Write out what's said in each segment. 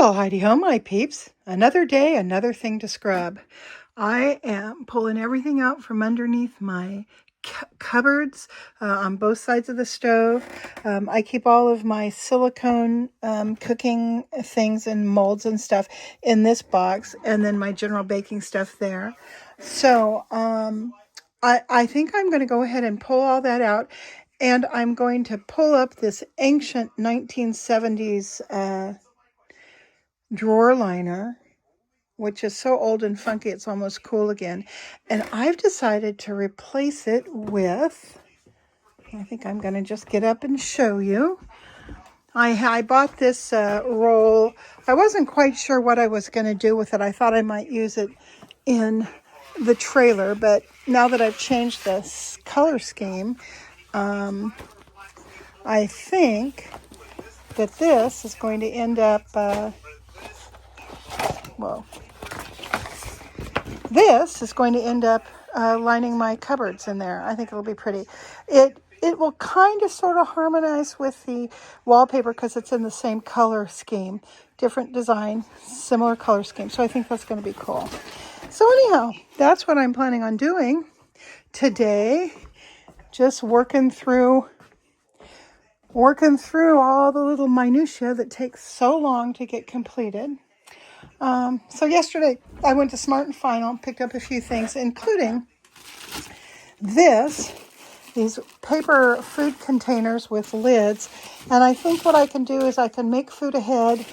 Well, Heidi ho, my peeps. Another day, another thing to scrub. I am pulling everything out from underneath my cupboards on both sides of the stove. I keep all of my silicone cooking things and molds and stuff in this box, and then my general baking stuff there. So I think I'm going to go ahead and pull all that out, and I'm going to pull up this ancient 1970s drawer liner, which is so old and funky it's almost cool again. And I've decided to replace it with, I think I'm going to just get up and show you. I bought this roll. I wasn't quite sure what I was going to do with it. I thought I might use it in the trailer, but now that I've changed this color scheme, I think that this is going to end up, this is going to end up lining my cupboards in there. I think it'll be pretty. It will kind of sort of harmonize with the wallpaper because it's in the same color scheme. Different design, similar color scheme. So I think that's going to be cool. So anyhow, that's what I'm planning on doing today. Just working through all the little minutiae that takes so long to get completed. So yesterday I went to Smart and Final, picked up a few things, including these paper food containers with lids. And I think what I can do is I can make food ahead.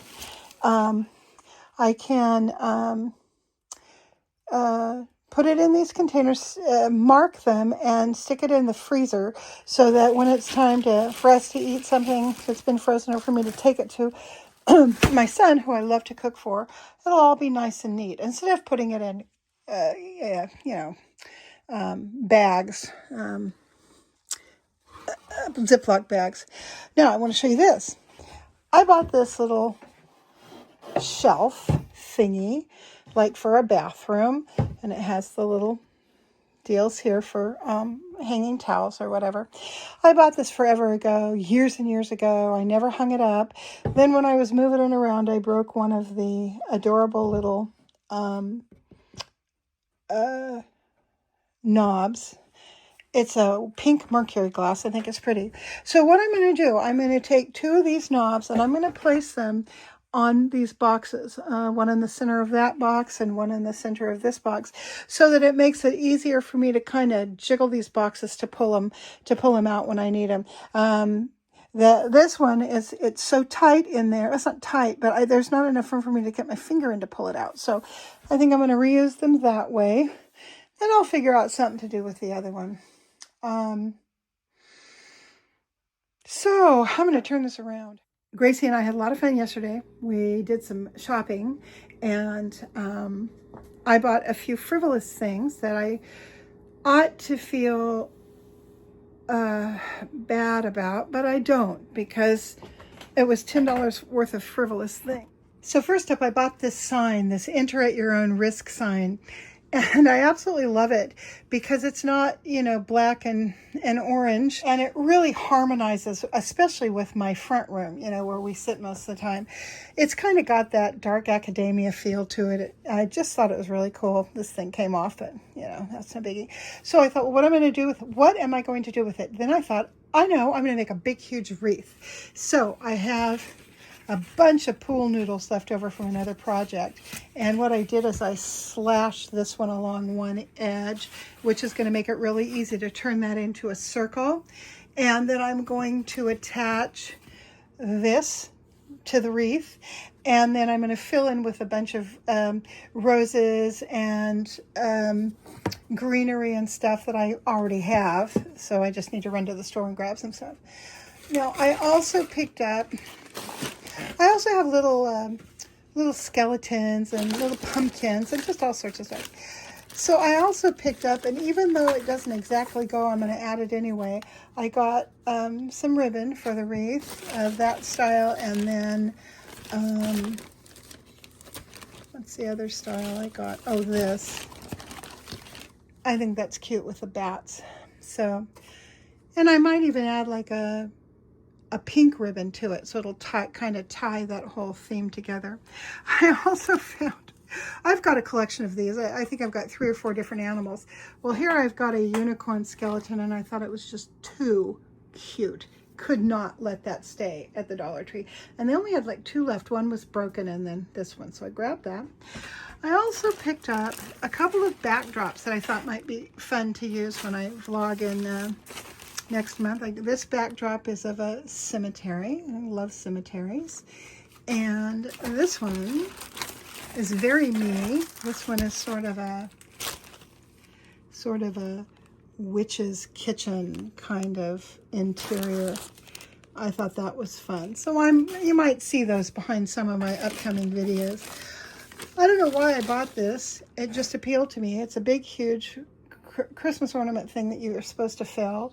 I can put it in these containers, mark them, and stick it in the freezer so that when it's time for us to eat something that's been frozen or for me to take it to my son, who I love to cook for, it'll all be nice and neat. Instead of putting it in, bags, Ziploc bags. Now, I want to show you this. I bought this little shelf thingy, like for a bathroom, and it has the little deals here for hanging towels or whatever. I bought this forever ago, years and years ago. I never hung it up. Then when I was moving it around, I broke one of the adorable little knobs. It's a pink mercury glass. I think it's pretty. So what I'm going to do, I'm going to take two of these knobs and I'm going to place them on these boxes, one in the center of that box and one in the center of this box, so that it makes it easier for me to kind of jiggle these boxes to pull them out when I need them. This one it's so tight in there. It's not tight, but there's not enough room for me to get my finger in to pull it out. So I think I'm going to reuse them that way, and I'll figure out something to do with the other one. So I'm going to turn this around. Gracie and I had a lot of fun yesterday. We did some shopping, and I bought a few frivolous things that I ought to feel bad about, but I don't, because it was $10 worth of frivolous thing. So first up, I bought this sign, this enter at your own risk sign. And I absolutely love it because it's not, black and orange. And it really harmonizes, especially with my front room, where we sit most of the time. It's kind of got that dark academia feel to it. I just thought it was really cool. This thing came off, but, that's no biggie. So I thought, well, what am I going to do with it? Then I thought, I know, I'm going to make a big, huge wreath. So I have a bunch of pool noodles left over from another project. And what I did is I slashed this one along one edge, which is going to make it really easy to turn that into a circle. And then I'm going to attach this to the wreath. And then I'm going to fill in with a bunch of roses and greenery and stuff that I already have. So I just need to run to the store and grab some stuff. Now, I also have little skeletons and little pumpkins and just all sorts of stuff. So I also picked up, and even though it doesn't exactly go, I'm going to add it anyway. I got some ribbon for the wreath of that style, and then what's the other style I got? Oh, this. I think that's cute with the bats. So, and I might even add like a a pink ribbon to it, so it'll kind of tie that whole theme together. I also found, I've got a collection of these. I think I've got 3 or 4 different animals. Well, here I've got a unicorn skeleton, and I thought it was just too cute. Could not let that stay at the Dollar Tree. And they only had like 2 left. One was broken, and then this one, so I grabbed that. I also picked up a couple of backdrops that I thought might be fun to use when I vlog in next month. This backdrop is of a cemetery. I love cemeteries. And this one is very me. This one is sort of a witch's kitchen kind of interior. I thought that was fun. So you might see those behind some of my upcoming videos. I don't know why I bought this. It just appealed to me. It's a big, huge Christmas ornament thing that you are supposed to fill.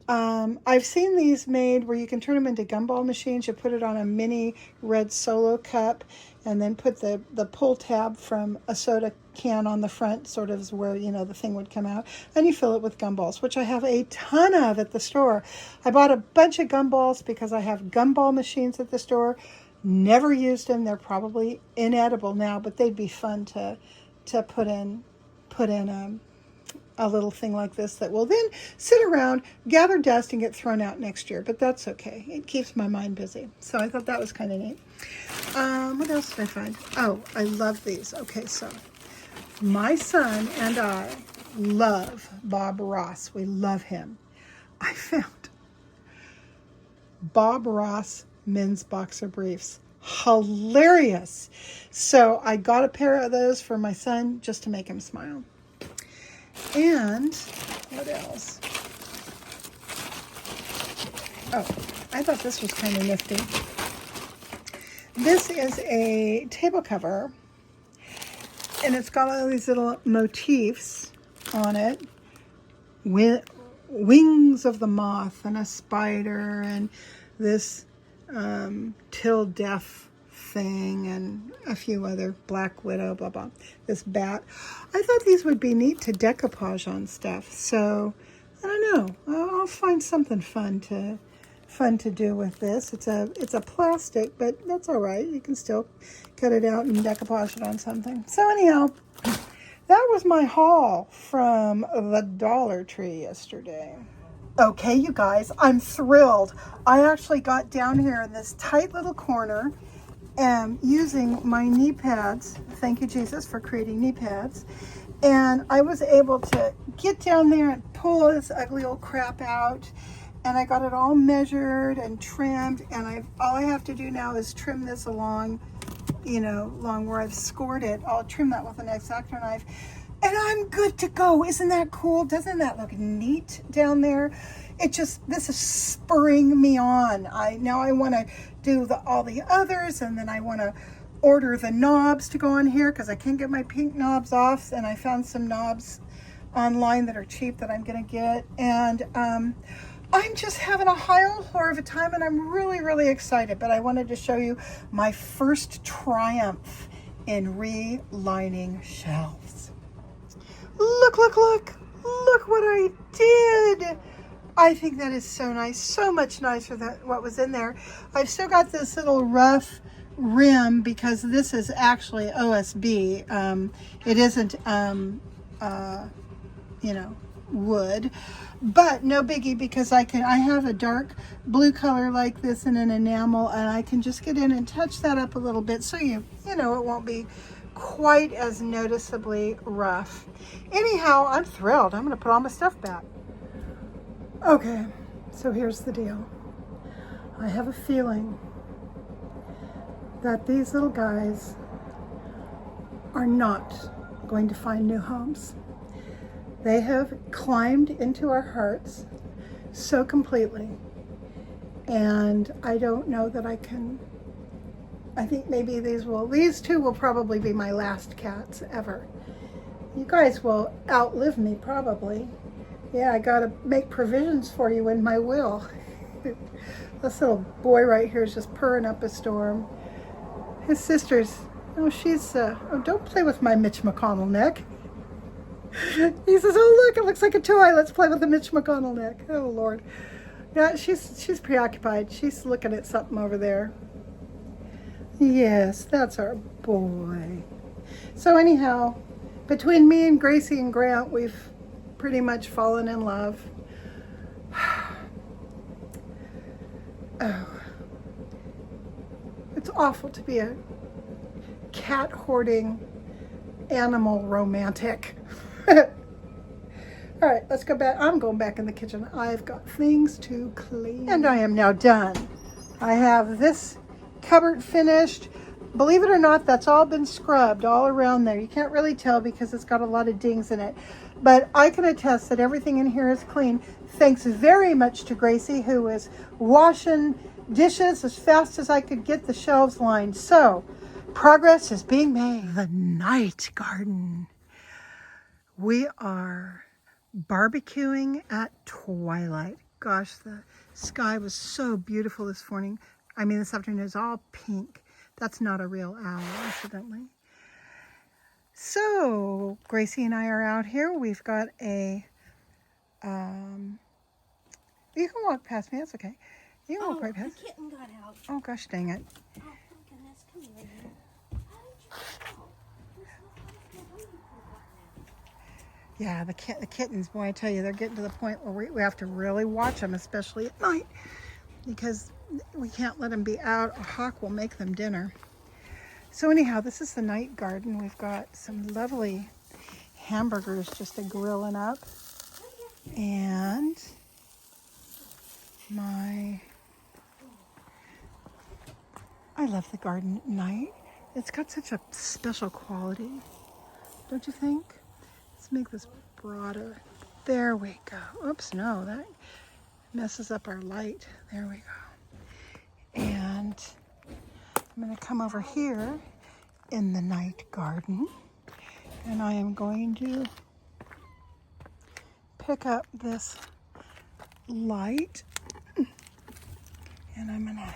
I've seen these made where you can turn them into gumball machines. You put it on a mini red Solo cup and then put the pull tab from a soda can on the front, sort of is where, you know, the thing would come out, and you fill it with gumballs, which I have a ton of at the store. I bought a bunch of gumballs because I have gumball machines at the store. Never used them. They're probably inedible now, but they'd be fun to put in a little thing like this that will then sit around, gather dust, and get thrown out next year. But that's okay. It keeps my mind busy. So I thought that was kind of neat. What else did I find? Oh, I love these. Okay, so my son and I love Bob Ross. We love him. I found Bob Ross men's boxer briefs. Hilarious. So I got a pair of those for my son just to make him smile. And what else? Oh, I thought this was kind of nifty. This is a table cover, and it's got all these little motifs on it. Wings of the moth and a spider and this till death thing and a few other, black widow, blah blah, this bat. I thought these would be neat to decoupage on stuff, so I don't know, I'll find something fun to do with this. It's a plastic, but that's all right. You can still cut it out and decoupage it on something. So anyhow, that was my haul from the Dollar Tree yesterday. Okay, you guys, I'm thrilled. I actually got down here in this tight little corner using my knee pads. Thank you, Jesus, for creating knee pads. And I was able to get down there and pull this ugly old crap out. And I got it all measured and trimmed. And all I have to do now is trim this along, you know, along where I've scored it. I'll trim that with an X-Acto knife. And I'm good to go. Isn't that cool? Doesn't that look neat down there? This is spurring me on. Now I want to do all the others, and then I want to order the knobs to go on here because I can't get my pink knobs off, and I found some knobs online that are cheap that I'm going to get. And I'm just having a high old whore of a time, and I'm really, really excited. But I wanted to show you my first triumph in relining shelves. Look what I did. I think that is so nice, so much nicer than what was in there. I've still got this little rough rim because this is actually OSB. It isn't, you know, wood, but no biggie because I have a dark blue color like this in an enamel, and I can just get in and touch that up a little bit so you know, it won't be quite as noticeably rough. Anyhow, I'm thrilled. I'm going to put all my stuff back. Okay, so here's the deal. I have a feeling that these little guys are not going to find new homes. They have climbed into our hearts so completely, and I don't know that I think maybe these two will probably be my last cats ever. You guys will outlive me probably. Yeah, I gotta make provisions for you in my will. This little boy right here is just purring up a storm. His sister's, don't play with my Mitch McConnell neck. He says, oh look, it looks like a toy. Let's play with the Mitch McConnell neck. Oh Lord. Yeah, she's preoccupied. She's looking at something over there. Yes, that's our boy. So anyhow, between me and Gracie and Grant, we've pretty much fallen in love. Oh, it's awful to be a cat hoarding animal romantic. All right, let's go back. I'm going back in the kitchen. I've got things to clean. And I am now done. I have this cupboard finished. Believe it or not, that's all been scrubbed all around there. You can't really tell because it's got a lot of dings in it. But I can attest that everything in here is clean. Thanks very much to Gracie, who is washing dishes as fast as I could get the shelves lined. So, progress is being made. The night garden. We are barbecuing at twilight. Gosh, the sky was so beautiful this morning. I mean, this afternoon is all pink. That's not a real owl, incidentally. So, Gracie and I are out here. We've got a, you can walk past me, that's okay. You can walk right past. The kitten got out. Oh, gosh dang it. Oh, thank goodness. Come here. Yeah, the kittens, boy, I tell you, they're getting to the point where we have to really watch them, especially at night, because we can't let them be out. A hawk will make them dinner. So anyhow, this is the night garden. We've got some lovely hamburgers just grilling up. And I love the garden at night. It's got such a special quality, don't you think? Let's make this broader. There we go. Oops, no, that messes up our light. There we go. And I'm going to come over here in the night garden, and I am going to pick up this light, and I'm going to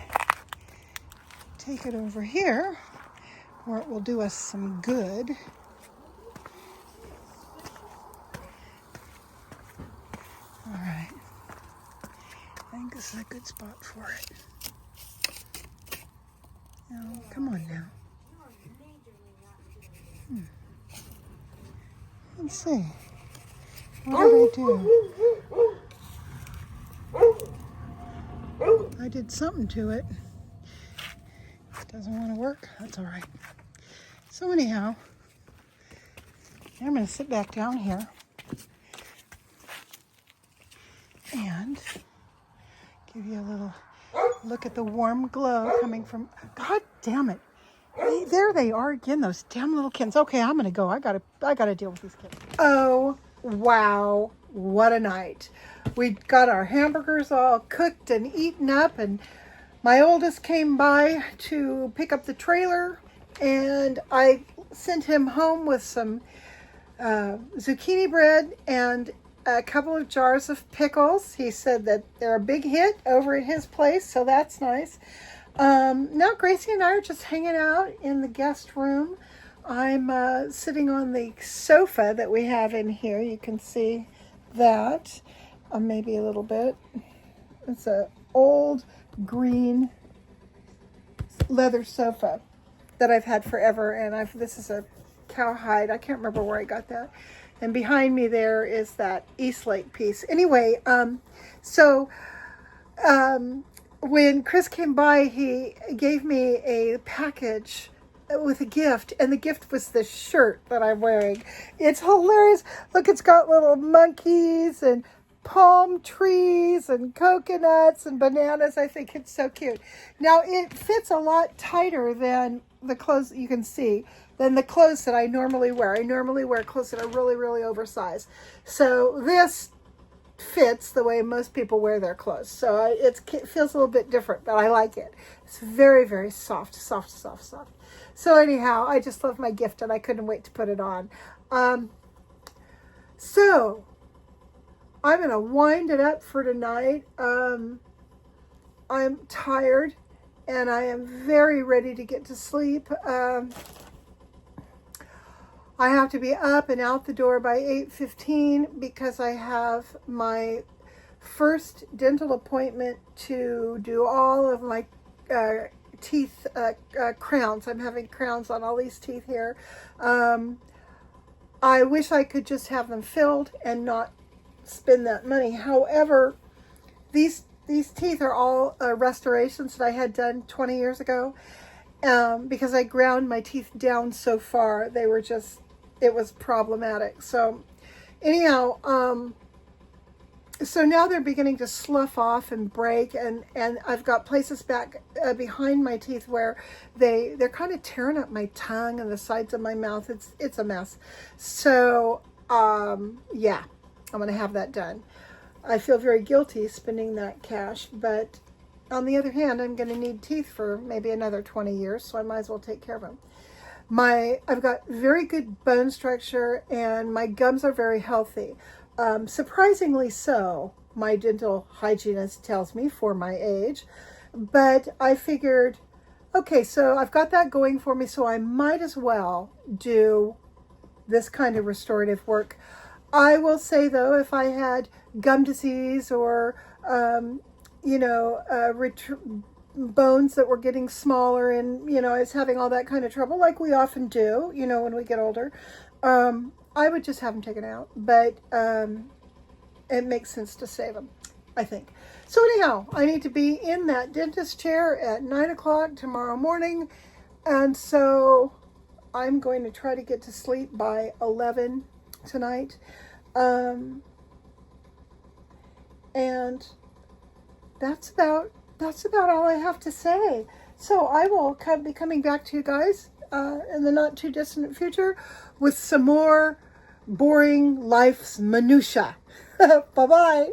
take it over here where it will do us some good. All right, I think this is a good spot for it. Oh, come on now. Let's see. What did I do? I did something to it. Doesn't want to work. That's all right. So anyhow, I'm going to sit back down here and give you a little look at the warm glow coming from. God damn it! There they are again. Those damn little kittens. Okay, I'm going to go. I gotta deal with these kittens. Oh wow! What a night! We got our hamburgers all cooked and eaten up, and my oldest came by to pick up the trailer, and I sent him home with some zucchini bread and a couple of jars of pickles. He said that they're a big hit over at his place, so that's nice. Now Gracie and I are just hanging out in the guest room. I'm sitting on the sofa that we have in here. You can see that, maybe a little bit. It's an old green leather sofa that I've had forever, and this is a cowhide. I can't remember where I got that. And behind me there is that Eastlake piece. Anyway, when Chris came by, he gave me a package with a gift, and the gift was this shirt that I'm wearing. It's hilarious. Look, it's got little monkeys and palm trees and coconuts and bananas. I think it's so cute. Now, it fits a lot tighter than the clothes you can see, than the clothes that I normally wear. I normally wear clothes that are really, really oversized. So this fits the way most people wear their clothes. So it feels a little bit different, but I like it. It's very, very soft, soft, soft, soft. So anyhow, I just love my gift, and I couldn't wait to put it on. So I'm going to wind it up for tonight. I'm tired, and I am very ready to get to sleep. I have to be up and out the door by 8:15 because I have my first dental appointment to do all of my teeth crowns. I'm having crowns on all these teeth here. I wish I could just have them filled and not spend that money. However, these teeth are all restorations that I had done 20 years ago, because I ground my teeth down so far. They were just, it was problematic. So anyhow, so now they're beginning to slough off and break, and I've got places back behind my teeth where they're kind of tearing up my tongue and the sides of my mouth. It's a mess. So yeah, I'm gonna have that done. I feel very guilty spending that cash, but on the other hand, I'm gonna need teeth for maybe another 20 years, so I might as well take care of them. I've got very good bone structure, and my gums are very healthy. Surprisingly so, my dental hygienist tells me, for my age. But I figured, okay, so I've got that going for me, so I might as well do this kind of restorative work. I will say, though, if I had gum disease or, bones that were getting smaller, and, I was having all that kind of trouble, like we often do, when we get older, I would just have them taken out. But it makes sense to save them, I think. So anyhow, I need to be in that dentist chair at 9 o'clock tomorrow morning. And so I'm going to try to get to sleep by 11 tonight. And that's about all I have to say. So I will be coming back to you guys in the not too distant future with some more boring life's minutia. Bye-bye.